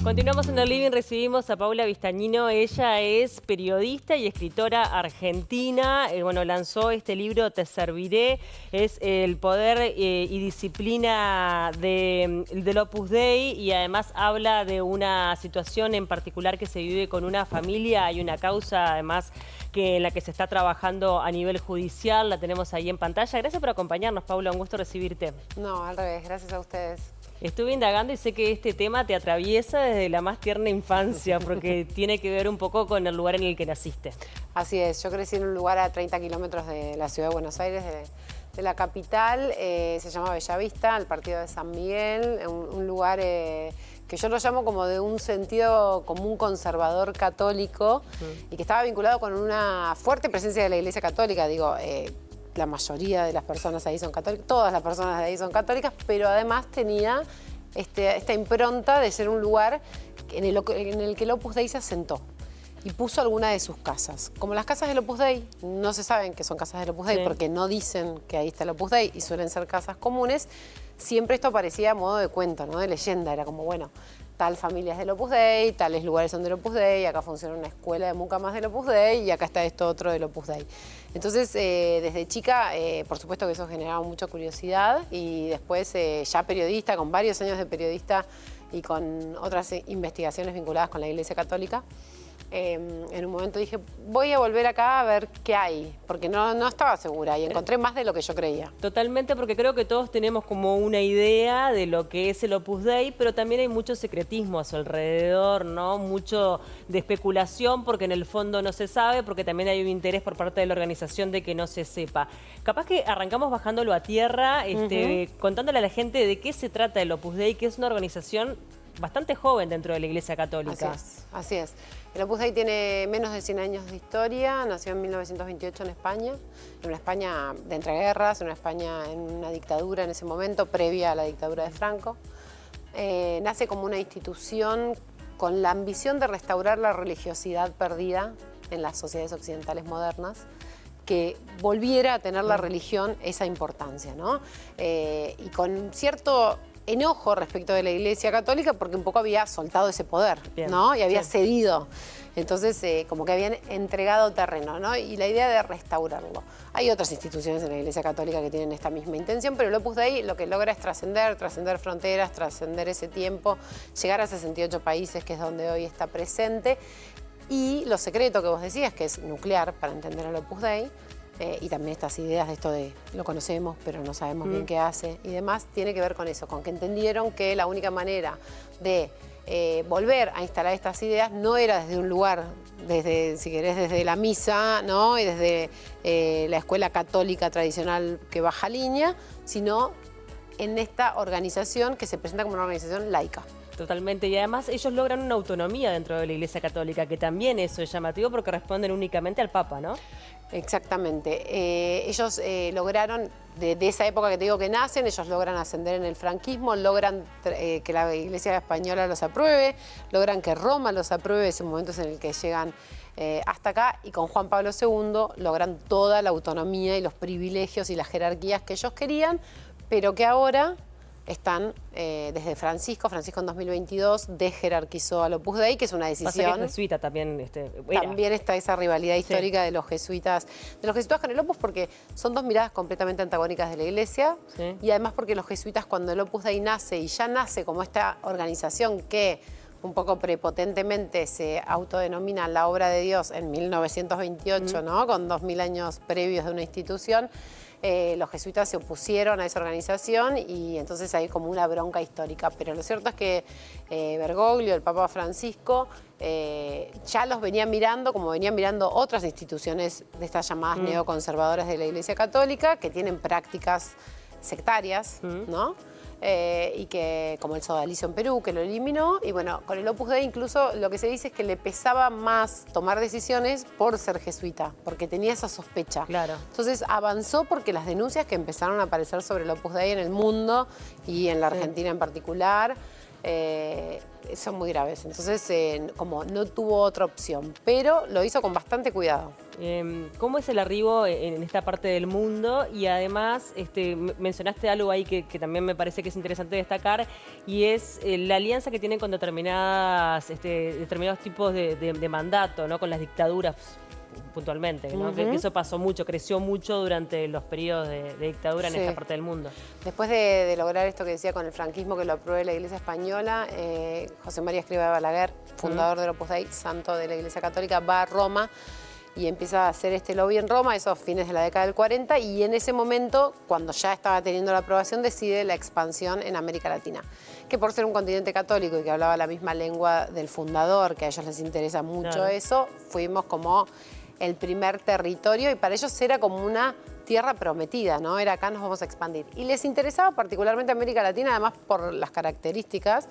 Continuamos en el living, recibimos a Paula Vistagnino. Ella es periodista y escritora argentina. Bueno, lanzó este libro Te serviré, es el poder y disciplina del Opus Dei, y además habla de una situación en particular que se vive con una familia. Hay una causa además en la que se está trabajando a nivel judicial, la tenemos ahí en pantalla. Gracias por acompañarnos, Paula, un gusto recibirte. No, al revés, gracias a ustedes. Estuve indagando y sé que este tema te atraviesa desde la más tierna infancia, porque tiene que ver un poco con el lugar en el que naciste. Así es, yo crecí en un lugar a 30 kilómetros de la ciudad de Buenos Aires, de la capital, se llama Bellavista, el partido de San Miguel, un lugar que yo lo llamo como de un sentido común conservador católico y que estaba vinculado con una fuerte presencia de la Iglesia Católica, digo, la mayoría de las personas ahí son católicas, todas las personas de ahí son católicas, pero además tenía esta impronta de ser un lugar en el que el Opus Dei se asentó y puso alguna de sus casas. Como las casas del Opus Dei no se saben que son casas del Opus Dei porque no dicen que ahí está el Opus Dei y suelen ser casas comunes, siempre esto parecía a modo de cuento, ¿no? De leyenda, era como, bueno, tal familia es del Opus Dei, tales lugares son del Opus Dei, acá funciona una escuela de mucamas del Opus Dei y acá está esto otro del Opus Dei. Entonces, desde chica, por supuesto que eso generaba mucha curiosidad y después ya periodista, con varios años de periodista y con otras investigaciones vinculadas con la Iglesia Católica, en un momento dije, voy a volver acá a ver qué hay, porque no estaba segura y encontré más de lo que yo creía. Totalmente, porque creo que todos tenemos como una idea de lo que es el Opus Dei, pero también hay mucho secretismo a su alrededor, ¿no? Mucho de especulación, porque en el fondo no se sabe, porque también hay un interés por parte de la organización de que no se sepa. Capaz que arrancamos bajándolo a tierra, contándole a la gente de qué se trata el Opus Dei, que es una organización bastante joven dentro de la Iglesia Católica. Así es. El Opus Dei tiene menos de 100 años de historia, nació en 1928 en España, en una España de entreguerras, en una España en una dictadura en ese momento, previa a la dictadura de Franco. Nace como una institución con la ambición de restaurar la religiosidad perdida en las sociedades occidentales modernas, que volviera a tener la religión esa importancia, ¿no? Y con cierto enojo respecto de la Iglesia Católica porque un poco había soltado ese poder, ¿no? Y había cedido. Entonces, como que habían entregado terreno, ¿no? Y la idea de restaurarlo. Hay otras instituciones en la Iglesia Católica que tienen esta misma intención, pero el Opus Dei lo que logra es trascender fronteras, trascender ese tiempo, llegar a 68 países, que es donde hoy está presente. Y lo secreto que vos decías, que es nuclear para entender el Opus Dei, y también estas ideas de esto de lo conocemos pero no sabemos bien qué hace y demás, tiene que ver con eso, con que entendieron que la única manera de volver a instalar estas ideas no era desde un lugar, desde, si querés, desde la misa, ¿no? Y desde la escuela católica tradicional que baja línea, sino en esta organización que se presenta como una organización laica. Totalmente, y además ellos logran una autonomía dentro de la Iglesia Católica, que también eso es llamativo porque responden únicamente al Papa, ¿no? Exactamente. Ellos lograron, de esa época que te digo que nacen, ellos logran ascender en el franquismo, logran que la Iglesia española los apruebe, logran que Roma los apruebe, ese momento es en el que llegan hasta acá, y con Juan Pablo II logran toda la autonomía y los privilegios y las jerarquías que ellos querían, pero que ahora están desde Francisco en 2022 desjerarquizó al Opus Dei, que es una decisión. Pasa que es jesuita también. También está esa rivalidad histórica de los jesuitas con el Opus, porque son dos miradas completamente antagónicas de la Iglesia, y además porque los jesuitas, cuando el Opus Dei nace, y ya nace como esta organización que un poco prepotentemente se autodenomina la obra de Dios en 1928, ¿no? Con 2000 años previos de una institución, los jesuitas se opusieron a esa organización y entonces hay como una bronca histórica. Pero lo cierto es que Bergoglio, el Papa Francisco, ya los venía mirando como venían mirando otras instituciones de estas llamadas neoconservadoras de la Iglesia Católica, que tienen prácticas sectarias, ¿no? Y que, como el sodalicio en Perú, que lo eliminó, y bueno, con el Opus Dei incluso lo que se dice es que le pesaba más tomar decisiones por ser jesuita, porque tenía esa sospecha. Claro. Entonces avanzó porque las denuncias que empezaron a aparecer sobre el Opus Dei en el mundo y en la Argentina en particular, son muy graves. Entonces, como no tuvo otra opción, pero lo hizo con bastante cuidado. ¿Cómo es el arribo en esta parte del mundo? Y además, mencionaste algo ahí que también me parece que es interesante destacar, y es la alianza que tienen con determinados tipos de mandato, ¿no? Con las dictaduras puntualmente, ¿no? Que eso pasó mucho, creció mucho durante los periodos de dictadura en esta parte del mundo. Después de lograr esto que decía con el franquismo, que lo apruebe la Iglesia Española, José María Escrivá de Balaguer, fundador del Opus Dei, santo de la Iglesia Católica, va a Roma y empieza a hacer este lobby en Roma, esos fines de la década del 40, y en ese momento, cuando ya estaba teniendo la aprobación, decide la expansión en América Latina, que por ser un continente católico y que hablaba la misma lengua del fundador, que a ellos les interesa mucho eso, fuimos como el primer territorio, y para ellos era como una tierra prometida, ¿no? Era acá nos vamos a expandir. Y les interesaba particularmente América Latina, además por las características,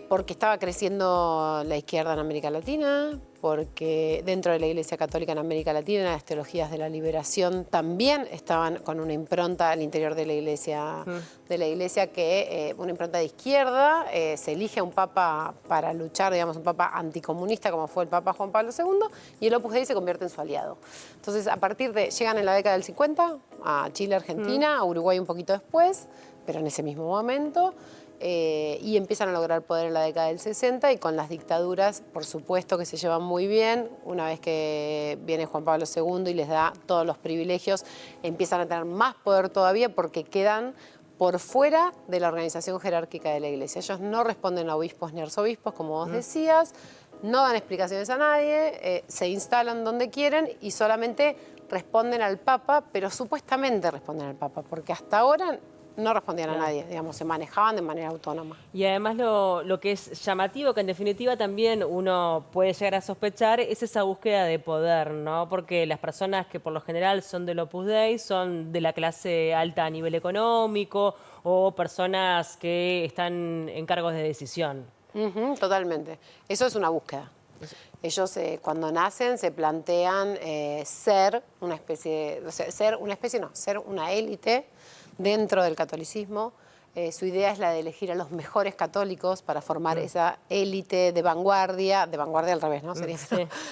porque estaba creciendo la izquierda en América Latina, porque dentro de la Iglesia Católica en América Latina las teologías de la liberación también estaban con una impronta al interior de la Iglesia, que una impronta de izquierda, se elige a un papa para luchar, digamos, un papa anticomunista como fue el Papa Juan Pablo II, y el Opus Dei se convierte en su aliado. Entonces, a partir de, llegan en la década del 50 a Chile, Argentina, a Uruguay un poquito después, pero en ese mismo momento, y empiezan a lograr poder en la década del 60, y con las dictaduras, por supuesto que se llevan muy bien. Una vez que viene Juan Pablo II y les da todos los privilegios, empiezan a tener más poder todavía porque quedan por fuera de la organización jerárquica de la Iglesia. Ellos no responden a obispos ni arzobispos, como vos decías, no dan explicaciones a nadie, se instalan donde quieren y solamente responden al Papa, pero supuestamente responden al Papa, porque hasta ahora no respondían a nadie, digamos, se manejaban de manera autónoma. Y además lo que es llamativo, que en definitiva también uno puede llegar a sospechar, es esa búsqueda de poder, ¿no? Porque las personas que por lo general son del Opus Dei son de la clase alta a nivel económico o personas que están en cargos de decisión. Totalmente. Eso es una búsqueda. Ellos cuando nacen se plantean ser una especie, ser una élite dentro del catolicismo. Su idea es la de elegir a los mejores católicos para formar esa élite de vanguardia al revés, ¿no? Sería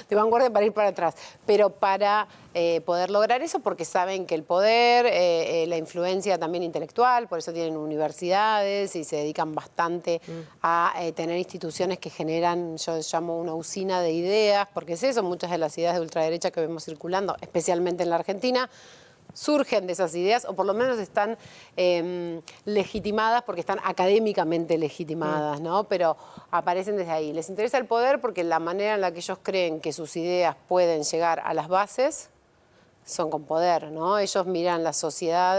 de vanguardia para ir para atrás, pero para poder lograr eso, porque saben que el poder, la influencia también intelectual, por eso tienen universidades y se dedican bastante a tener instituciones que generan, yo llamo una usina de ideas, porque es eso, muchas de las ideas de ultraderecha que vemos circulando, especialmente en la Argentina, surgen de esas ideas, o por lo menos están legitimadas porque están académicamente legitimadas, ¿no? Pero aparecen desde ahí. Les interesa el poder porque la manera en la que ellos creen que sus ideas pueden llegar a las bases son con poder, ¿no? Ellos miran la sociedad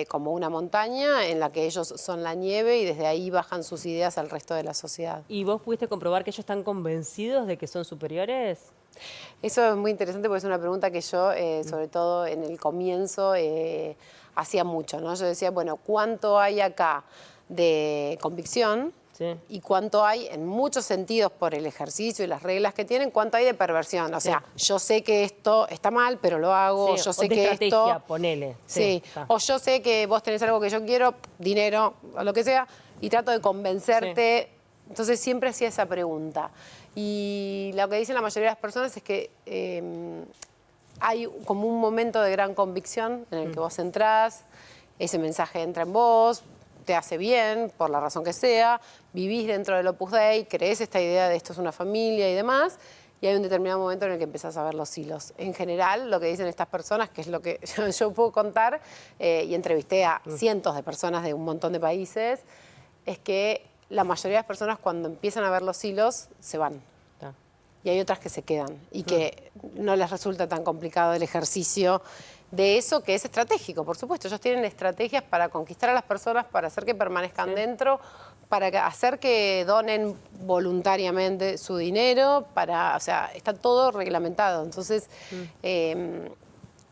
como una montaña en la que ellos son la nieve y desde ahí bajan sus ideas al resto de la sociedad. ¿Y vos pudiste comprobar que ellos están convencidos de que son superiores? Eso es muy interesante porque es una pregunta que yo, sobre todo en el comienzo, hacía mucho, ¿no? Yo decía, bueno, ¿cuánto hay acá de convicción? Sí. Y cuánto hay, en muchos sentidos, por el ejercicio y las reglas que tienen, cuánto hay de perversión. O sea, yo sé que esto está mal, pero lo hago. Yo sé que esto... ponele. Sí. O yo sé que vos tenés algo que yo quiero, dinero, o lo que sea, y trato de convencerte. Sí. Entonces siempre hacía esa pregunta. Y lo que dicen la mayoría de las personas es que hay como un momento de gran convicción en el que vos entrás, ese mensaje entra en vos, te hace bien, por la razón que sea, vivís dentro del Opus Dei, creés esta idea de esto es una familia y demás, y hay un determinado momento en el que empezás a ver los hilos. En general, lo que dicen estas personas, que es lo que yo puedo contar, y entrevisté a cientos de personas de un montón de países, es que la mayoría de las personas cuando empiezan a ver los hilos se van. Y hay otras que se quedan y que no les resulta tan complicado el ejercicio de eso, que es estratégico, por supuesto. Ellos tienen estrategias para conquistar a las personas, para hacer que permanezcan dentro, para hacer que donen voluntariamente su dinero, o sea, está todo reglamentado. Entonces,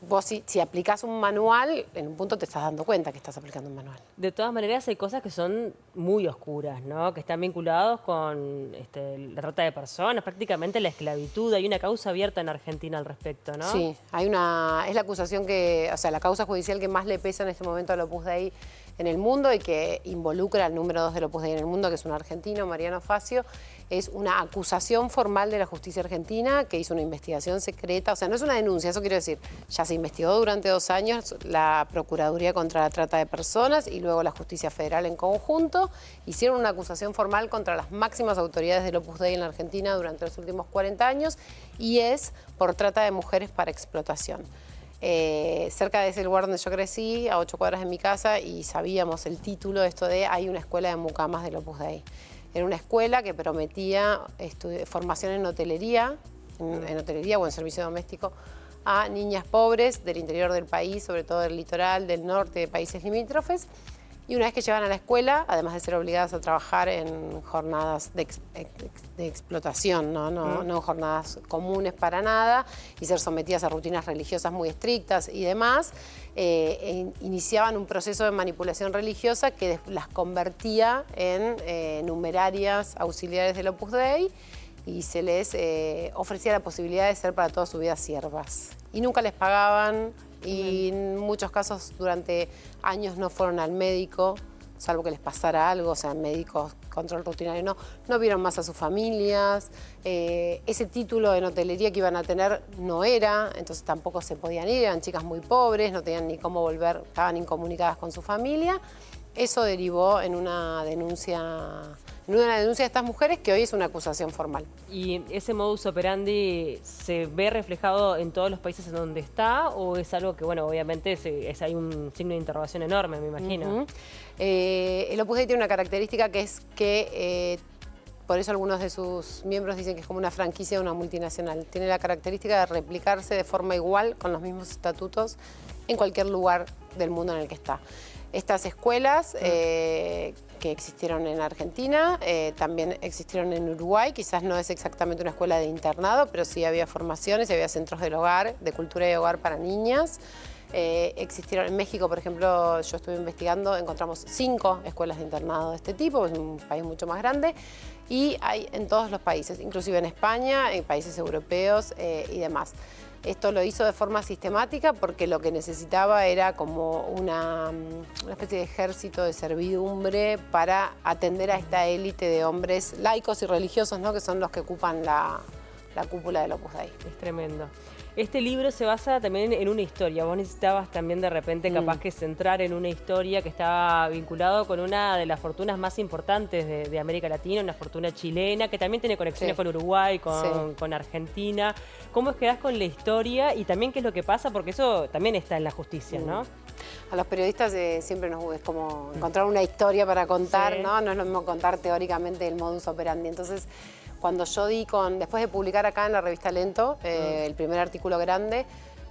vos si aplicás un manual, en un punto te estás dando cuenta que estás aplicando un manual. De todas maneras, hay cosas que son muy oscuras, ¿no? Que están vinculados con la trata de personas, prácticamente la esclavitud. Hay una causa abierta en Argentina al respecto, ¿no? Sí, es la acusación la causa judicial que más le pesa en este momento al Opus Dei en el mundo y que involucra al número 2 del Opus Dei en el mundo, que es un argentino, Mariano Facio. Es una acusación formal de la justicia argentina que hizo una investigación secreta. O sea, no es una denuncia, eso quiero decir. Ya se investigó durante 2 años la Procuraduría contra la Trata de Personas y luego la Justicia Federal en conjunto. Hicieron una acusación formal contra las máximas autoridades del Opus Dei en la Argentina durante los últimos 40 años y es por trata de mujeres para explotación. Cerca de ese lugar donde yo crecí, a 8 cuadras de mi casa, y sabíamos el título de esto de hay una escuela de mucamas del Opus Dei. Era una escuela que prometía formación en hotelería o en servicio doméstico a niñas pobres del interior del país, sobre todo del litoral, del norte, de países limítrofes. Y una vez que llevan a la escuela, además de ser obligadas a trabajar en jornadas de explotación, no jornadas comunes para nada, y ser sometidas a rutinas religiosas muy estrictas y demás, iniciaban un proceso de manipulación religiosa que las convertía en numerarias auxiliares del Opus Dei y se les ofrecía la posibilidad de ser para toda su vida siervas. Y nunca les pagaban. Y en muchos casos durante años no fueron al médico, salvo que les pasara algo, o sea, médicos, control rutinario, no vieron más a sus familias. Ese título en hotelería que iban a tener no era, entonces tampoco se podían ir, eran chicas muy pobres, no tenían ni cómo volver, estaban incomunicadas con su familia. Eso derivó en una denuncia de estas mujeres que hoy es una acusación formal. ¿Y ese modus operandi se ve reflejado en todos los países en donde está o es algo que, bueno, obviamente hay un signo de interrogación enorme, me imagino? El Opus Dei tiene una característica que es que, por eso algunos de sus miembros dicen que es como una franquicia de una multinacional. Tiene la característica de replicarse de forma igual, con los mismos estatutos, en cualquier lugar del mundo en el que está. Estas escuelas que existieron en Argentina, también existieron en Uruguay, quizás no es exactamente una escuela de internado, pero sí había formaciones, había centros del hogar, de cultura y hogar para niñas. Existieron en México, por ejemplo, yo estuve investigando, encontramos 5 escuelas de internado de este tipo, es un país mucho más grande, y hay en todos los países, inclusive en España, en países europeos y demás. Esto lo hizo de forma sistemática porque lo que necesitaba era como una especie de ejército de servidumbre para atender a esta élite de hombres laicos y religiosos, ¿no? Que son los que ocupan la cúpula del Opus Dei. Es tremendo. Este libro se basa también en una historia. Vos necesitabas también de repente capaz que centrar en una historia que estaba vinculado con una de las fortunas más importantes de América Latina, una fortuna chilena, que también tiene conexiones con Uruguay, con Argentina. ¿Cómo es que das con la historia y también qué es lo que pasa? Porque eso también está en la justicia, ¿no? A los periodistas siempre es como encontrar una historia para contar, ¿no? No es lo mismo contar teóricamente el modus operandi. Entonces, cuando yo después de publicar acá en la revista Lento, el primer artículo grande,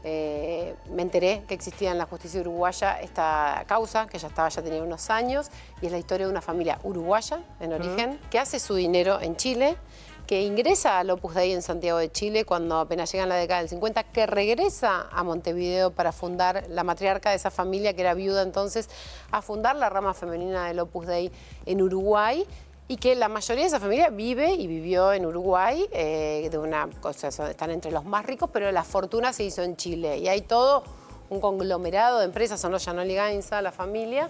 me enteré que existía en la justicia uruguaya esta causa, que ya tenía unos años, y es la historia de una familia uruguaya en origen, que hace su dinero en Chile, que ingresa al Opus Dei en Santiago de Chile cuando apenas llega en la década del 50, que regresa a Montevideo para fundar, la matriarca de esa familia, que era viuda entonces, a fundar la rama femenina del Opus Dei en Uruguay, y que la mayoría de esa familia vive y vivió en Uruguay, están entre los más ricos, pero la fortuna se hizo en Chile. Y hay todo un conglomerado de empresas, son los Gianoli Gainza, la familia,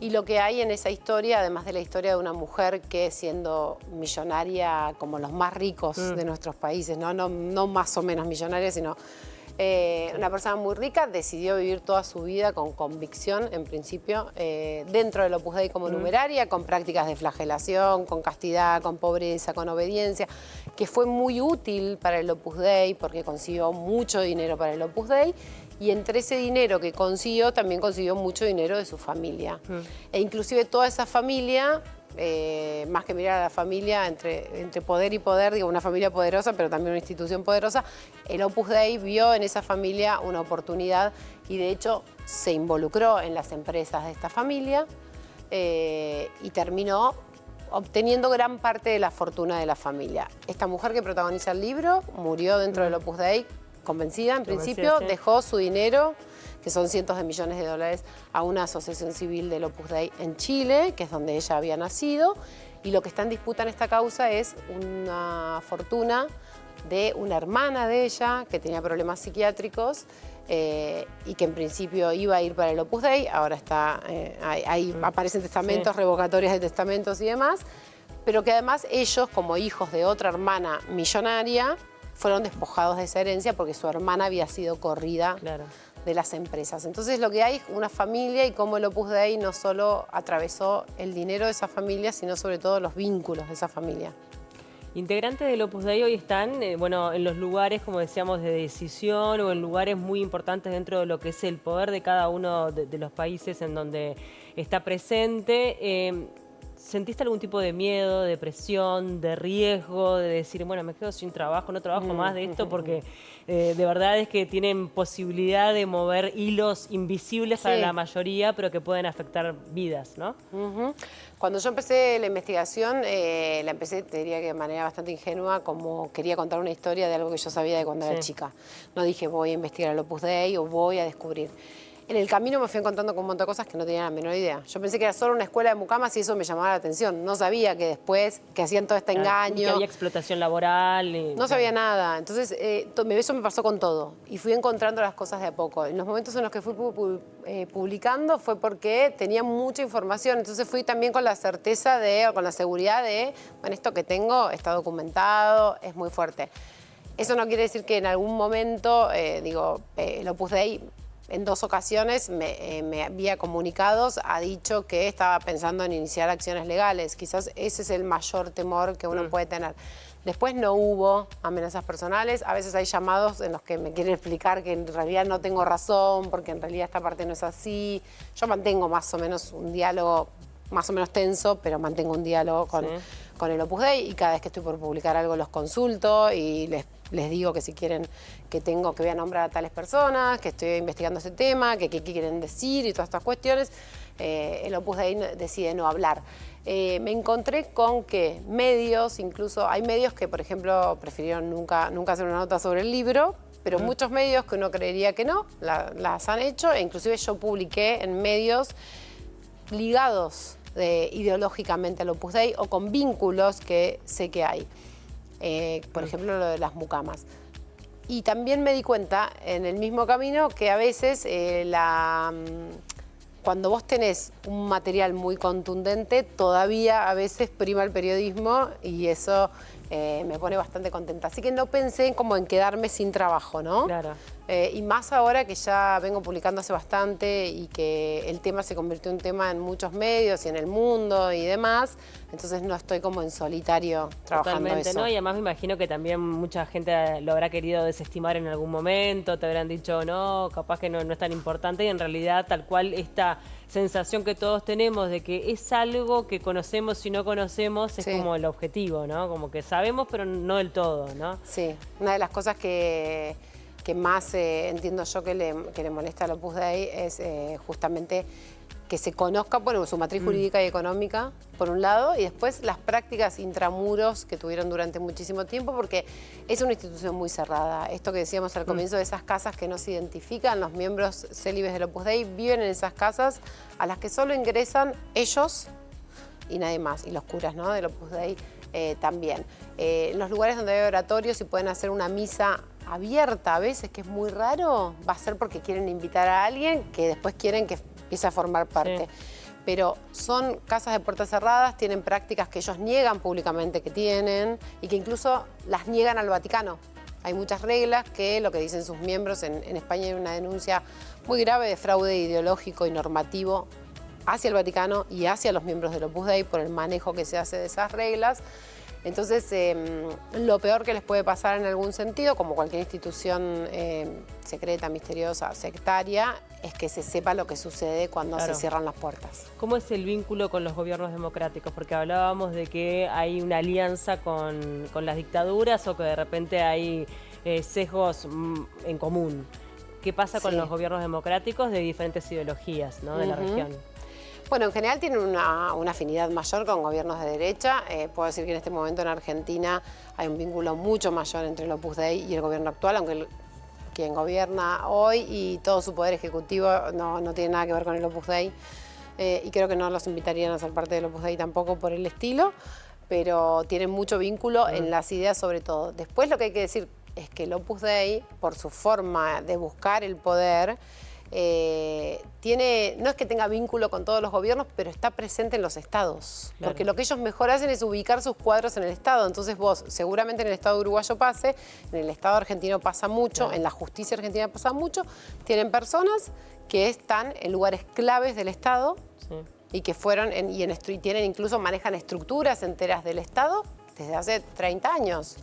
y lo que hay en esa historia, además de la historia de una mujer que siendo millonaria como los más ricos de nuestros países, no más o menos millonaria, sino una persona muy rica, decidió vivir toda su vida con convicción, en principio, dentro del Opus Dei como numeraria, con prácticas de flagelación, con castidad, con pobreza, con obediencia, que fue muy útil para el Opus Dei porque consiguió mucho dinero para el Opus Dei. Y entre ese dinero que consiguió, también consiguió mucho dinero de su familia. E inclusive toda esa familia, más que mirar a la familia, entre poder y poder, digo, una familia poderosa, pero también una institución poderosa, el Opus Dei vio en esa familia una oportunidad y de hecho se involucró en las empresas de esta familia y terminó obteniendo gran parte de la fortuna de la familia. Esta mujer que protagoniza el libro murió dentro del Opus Dei convencida en Convencida, principio, sí. dejó su dinero, que son cientos de millones de dólares, a una asociación civil del Opus Dei en Chile, que es donde ella había nacido, y lo que está en disputa en esta causa es una fortuna de una hermana de ella que tenía problemas psiquiátricos y que en principio iba a ir para el Opus Dei, ahora está, ahí aparecen testamentos, Sí. revocatorias de testamentos y demás, pero que además ellos, como hijos de otra hermana millonaria, fueron despojados de esa herencia porque su hermana había sido corrida Claro. de las empresas. Entonces lo que hay es una familia y cómo el Opus Dei no solo atravesó el dinero de esa familia, sino sobre todo los vínculos de esa familia. Integrantes del Opus Dei hoy están bueno, en los lugares, como decíamos, de decisión o en lugares muy importantes dentro de lo que es el poder de cada uno de los países en donde está presente. ¿Sentiste algún tipo de miedo, de presión, de riesgo, de decir, bueno, me quedo sin trabajo, no trabajo más de esto? Porque de verdad es que tienen posibilidad de mover hilos invisibles para la mayoría, pero que pueden afectar vidas, ¿no? Cuando yo empecé la investigación, la empecé, te diría que de manera bastante ingenua, como quería contar una historia de algo que yo sabía de cuando era chica. No dije voy a investigar el Opus Dei o voy a descubrir. En el camino me fui encontrando con un montón de cosas que no tenía la menor idea. Yo pensé que era solo una escuela de mucamas y eso me llamaba la atención. No sabía que después, que hacían todo este engaño. Que había explotación laboral. No sabía nada. Entonces, eso me pasó con todo. Y fui encontrando las cosas de a poco. En los momentos en los que fui publicando fue porque tenía mucha información. Entonces fui también con la certeza o con la seguridad de, bueno, esto que tengo está documentado, es muy fuerte. Eso no quiere decir que en algún momento, el Opus Dei en 2 ocasiones me había comunicado, ha dicho que estaba pensando en iniciar acciones legales. Quizás ese es el mayor temor que uno puede tener. Después no hubo amenazas personales. A veces hay llamados en los que me quieren explicar que en realidad no tengo razón, porque en realidad esta parte no es así. Yo mantengo más o menos un diálogo más o menos tenso, pero mantengo un diálogo con el Opus Dei y cada vez que estoy por publicar algo los consulto y les digo que si quieren que voy a nombrar a tales personas, que estoy investigando ese tema, que qué quieren decir y todas estas cuestiones. El Opus Dei decide no hablar. Me encontré con que medios, incluso hay medios que, por ejemplo, prefirieron nunca hacer una nota sobre el libro, pero muchos medios que uno creería que no, las han hecho, e inclusive yo publiqué en medios ligados ideológicamente al Opus Dei o con vínculos que sé que hay. Por ejemplo, lo de las mucamas. Y también me di cuenta en el mismo camino que a veces cuando vos tenés un material muy contundente, todavía a veces prima el periodismo y eso me pone bastante contenta. Así que no pensé como en quedarme sin trabajo, ¿no? Claro. Y más ahora que ya vengo publicando hace bastante y que el tema se convirtió en un tema en muchos medios y en el mundo y demás, entonces no estoy como en solitario trabajando Totalmente, eso. ¿no? Y además me imagino que también mucha gente lo habrá querido desestimar en algún momento, te habrán dicho, no, capaz que no es tan importante y en realidad tal cual esta sensación que todos tenemos de que es algo que conocemos y no conocemos es como el objetivo, ¿no? Como que sabemos pero no del todo, ¿no? Sí, una de las cosas que más entiendo yo que le molesta al Opus Dei es justamente que se conozca, bueno, su matriz jurídica y económica, por un lado, y después las prácticas intramuros que tuvieron durante muchísimo tiempo, porque es una institución muy cerrada. Esto que decíamos al comienzo de esas casas que no se identifican, los miembros célibes del Opus Dei viven en esas casas a las que solo ingresan ellos y nadie más, y los curas, ¿no?, del Opus Dei también. En los lugares donde hay oratorios y pueden hacer una misa abierta a veces, que es muy raro, va a ser porque quieren invitar a alguien que después quieren que empiece a formar parte. Pero son casas de puertas cerradas, tienen prácticas que ellos niegan públicamente que tienen y que incluso las niegan al Vaticano. Hay muchas reglas que lo que dicen sus miembros, en España hay una denuncia muy grave de fraude ideológico y normativo hacia el Vaticano y hacia los miembros del Opus Dei por el manejo que se hace de esas reglas. Entonces, lo peor que les puede pasar en algún sentido, como cualquier institución secreta, misteriosa, sectaria, es que se sepa lo que sucede cuando se cierran las puertas. ¿Cómo es el vínculo con los gobiernos democráticos? Porque hablábamos de que hay una alianza con las dictaduras o que de repente hay sesgos en común. ¿Qué pasa con los gobiernos democráticos de diferentes ideologías, ¿no?, de la región? Bueno, en general tienen una afinidad mayor con gobiernos de derecha. Puedo decir que en este momento en Argentina hay un vínculo mucho mayor entre el Opus Dei y el gobierno actual, aunque quien gobierna hoy y todo su poder ejecutivo no tiene nada que ver con el Opus Dei. Y creo que no los invitarían a ser parte del Opus Dei tampoco por el estilo, pero tienen mucho vínculo en las ideas sobre todo. Después lo que hay que decir es que el Opus Dei, por su forma de buscar el poder, no es que tenga vínculo con todos los gobiernos, pero está presente en los estados. Claro. Porque lo que ellos mejor hacen es ubicar sus cuadros en el estado. Entonces vos, seguramente en el estado uruguayo pase, en el estado argentino pasa mucho, claro, en la justicia argentina pasa mucho. Tienen personas que están en lugares claves del estado, sí, y que fueron, y tienen incluso, manejan estructuras enteras del estado desde hace 30 años.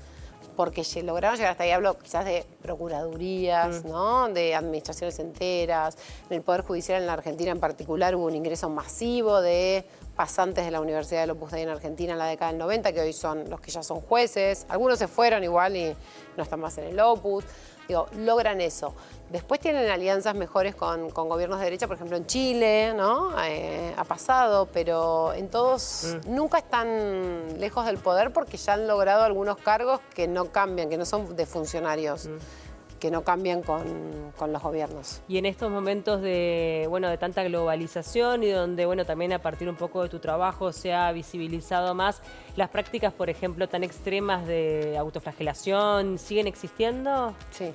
Porque lograron llegar hasta ahí, hablo quizás de procuradurías, ¿no? De administraciones enteras. En el Poder Judicial en la Argentina en particular hubo un ingreso masivo de pasantes de la Universidad del Opus Dei en Argentina en la década del 90, que hoy son los que ya son jueces. Algunos se fueron igual y no están más en el Opus. Digo, logran eso. Después tienen alianzas mejores con gobiernos de derecha, por ejemplo en Chile, ¿no? Ha pasado, pero en todos nunca están lejos del poder porque ya han logrado algunos cargos que no cambian, que no son de funcionarios, que no cambian con los gobiernos. Y en estos momentos de tanta globalización y donde, también a partir un poco de tu trabajo se ha visibilizado más, ¿las prácticas, por ejemplo, tan extremas de autoflagelación siguen existiendo? Sí.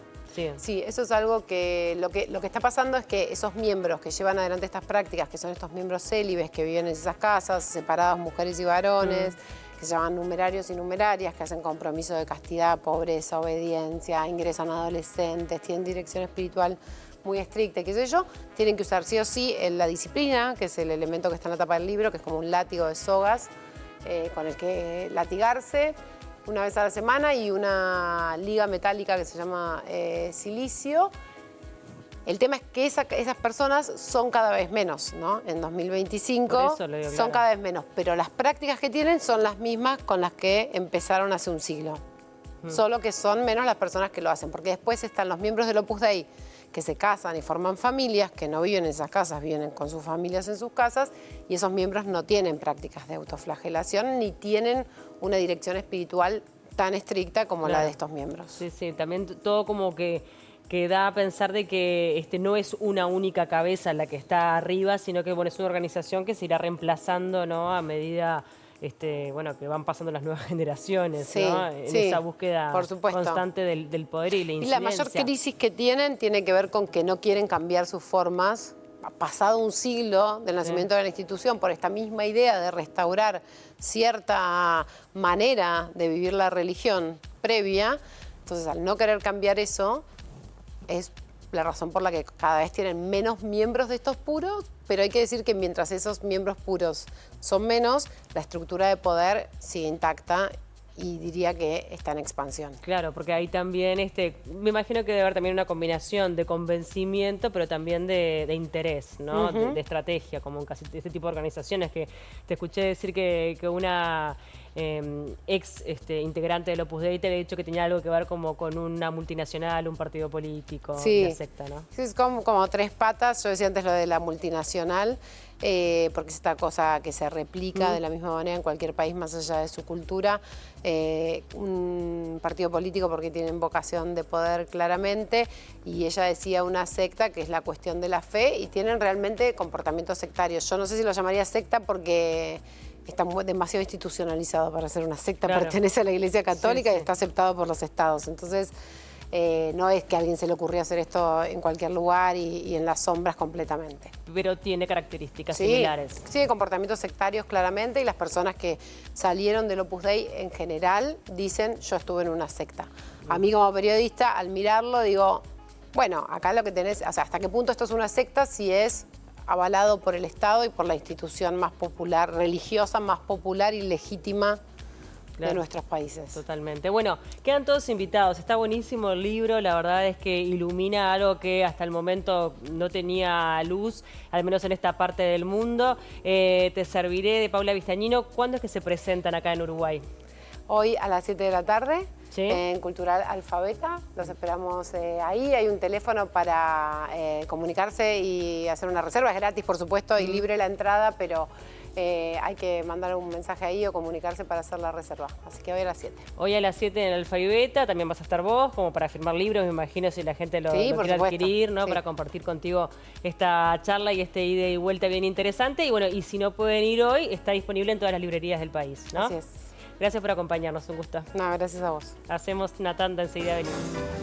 Sí, eso es algo que lo que está pasando es que esos miembros que llevan adelante estas prácticas, que son estos miembros célibes que viven en esas casas, separados mujeres y varones, que se llaman numerarios y numerarias, que hacen compromiso de castidad, pobreza, obediencia, ingresan adolescentes, tienen dirección espiritual muy estricta, qué sé yo, tienen que usar sí o sí la disciplina, que es el elemento que está en la tapa del libro, que es como un látigo de sogas con el que latigarse una vez a la semana y una liga metálica que se llama silicio. El tema es que esas personas son cada vez menos, ¿no? En 2025 son cada vez menos, pero las prácticas que tienen son las mismas con las que empezaron hace un siglo. Solo que son menos las personas que lo hacen, porque después están los miembros del Opus Dei que se casan y forman familias, que no viven en esas casas, viven con sus familias en sus casas, y esos miembros no tienen prácticas de autoflagelación ni tienen una dirección espiritual tan estricta como la de estos miembros. Sí, sí, también todo como que da a pensar de que no es una única cabeza la que está arriba, sino que es una organización que se irá reemplazando, ¿no? A medida que van pasando las nuevas generaciones, sí, ¿no? En esa búsqueda constante del poder y la incidencia. Y la mayor crisis que tienen tiene que ver con que no quieren cambiar sus formas. Pasado un siglo del nacimiento de la institución, por esta misma idea de restaurar cierta manera de vivir la religión previa, entonces al no querer cambiar eso, es la razón por la que cada vez tienen menos miembros de estos puros, pero hay que decir que mientras esos miembros puros son menos, la estructura de poder sigue intacta y diría que está en expansión. Claro, porque ahí también, me imagino que debe haber también una combinación de convencimiento, pero también de interés, ¿no? De estrategia, como en casi este tipo de organizaciones que te escuché decir que una ex integrante del Opus Dei te había dicho que tenía algo que ver como con una multinacional, un partido político, una secta, ¿no? Sí, es como tres patas. Yo decía antes lo de la multinacional, porque es esta cosa que se replica de la misma manera en cualquier país más allá de su cultura. Un partido político porque tienen vocación de poder claramente, y ella decía una secta que es la cuestión de la fe, y tienen realmente comportamientos sectarios. Yo no sé si lo llamaría secta porque está demasiado institucionalizado para ser una secta, pertenece a la Iglesia Católica y está aceptado por los estados. Entonces, no es que a alguien se le ocurrió hacer esto en cualquier lugar y en las sombras completamente. Pero tiene características similares. Sí, comportamientos sectarios claramente, y las personas que salieron del Opus Dei en general dicen, yo estuve en una secta. A mí como periodista, al mirarlo, digo, bueno, acá lo que tenés, o sea, ¿hasta qué punto esto es una secta? Si es avalado por el Estado y por la institución más popular, religiosa, más popular y legítima de nuestros países. Totalmente. Bueno, quedan todos invitados. Está buenísimo el libro. La verdad es que ilumina algo que hasta el momento no tenía luz, al menos en esta parte del mundo. Te serviré, de Paula Vistagnino. ¿Cuándo es que se presentan acá en Uruguay? Hoy a las 7 de la tarde. En Cultural Alfabeta, los esperamos ahí. Hay un teléfono para comunicarse y hacer una reserva. Es gratis, por supuesto, y libre la entrada, pero hay que mandar un mensaje ahí o comunicarse para hacer la reserva. Así que hoy a las 7. Hoy a las 7 en el Alfa y Beta también vas a estar vos, como para firmar libros, me imagino, si la gente lo Sí, por quiere supuesto. adquirir, ¿no? Sí. Para compartir contigo esta charla y este ida y vuelta bien interesante. Y bueno, y si no pueden ir hoy, está disponible en todas las librerías del país, ¿no? Así es. Gracias por acompañarnos, un gusto. No, gracias a vos. Hacemos una tanda, enseguida venimos.